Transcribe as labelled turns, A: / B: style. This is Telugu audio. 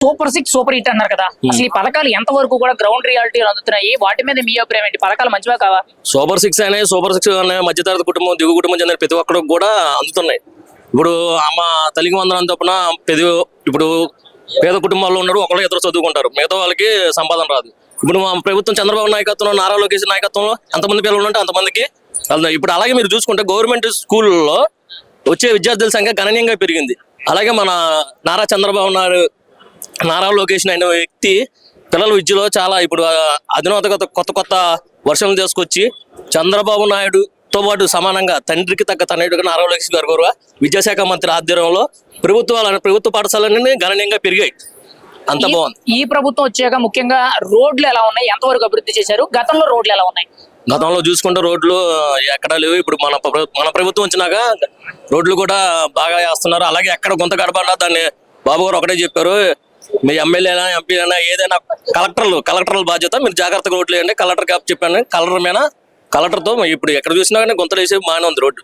A: సూపర్ 6 సూపర్ హిట్ అన్నారు కదా, అసలు ఈ పథకాలు ఎంత వరకు కూడా గ్రౌండ్ రియాలిటీ అందుతున్నాయి? వాటి మీద మీ అభిప్రాయం ఏంటి? పథకాలు మంచివా కావా?
B: సూపర్ 6 అనే మధ్యతరగతి కుటుంబం, దిగు కుటుంబం చెందిన ప్రతి ఒక్కరికి కూడా అందుతున్నాయి. ఇప్పుడు అమ్మ తల్లికి వందనం తప్పున ఇప్పుడు పేద కుటుంబాల్లో ఉన్నారు, ఒకళ్ళు ఇద్దరు చదువుకుంటారు, మిగతా వాళ్ళకి సంపాదన రాదు. ఇప్పుడు మా ప్రభుత్వం చంద్రబాబు నాయకత్వంలో, నారా లోకేష్ నాయకత్వంలో ఎంతమంది పిల్లలు ఉంటే అంతమందికి వెళ్తున్నాయి. ఇప్పుడు అలాగే మీరు చూసుకుంటే గవర్నమెంట్ స్కూల్లో వచ్చే విద్యార్థుల సంఖ్య గణనీయంగా పెరిగింది. అలాగే మన నారా లోకేష్ అనే వ్యక్తి పిల్లల విద్యలో చాలా ఇప్పుడు అధునాతకత కొత్త వర్షాలు తీసుకొచ్చి చంద్రబాబు నాయుడుతో పాటు సమానంగా తండ్రికి తగ్గ తనయుడుగా నారా లోకేష్ గారు గౌరవ విద్యాశాఖ మంత్రి ఆధ్వర్యంలో ప్రభుత్వ పాఠశాలన్నీ గణనీయంగా పెరిగాయి. అంత బాగుంది.
A: ఈ ప్రభుత్వం వచ్చాక ముఖ్యంగా రోడ్లు ఎలా ఉన్నాయి, ఎంతవరకు అభివృద్ధి చేశారు? గతంలో రోడ్లు ఎలా ఉన్నాయి?
B: గతంలో చూసుకుంటే రోడ్లు ఎక్కడా లేవు. ఇప్పుడు మన ప్రభుత్వం వచ్చినాక రోడ్లు కూడా బాగా వేస్తున్నారు. అలాగే ఎక్కడ గుంత గడపడా దాన్ని బాబు గారు ఒకటే చెప్పారు, మీ ఎమ్మెల్యేనా ఎంపీలైనా ఏదైనా కలెక్టర్ల బాధ్యత, మీరు జాగ్రత్తగా రోడ్లు వేయండి. కలెక్టర్ చెప్పాను, కలెక్టర్తో ఇప్పుడు ఎక్కడ చూసినా కానీ గుంతలు వేసే బాగానే ఉంది రోడ్డు.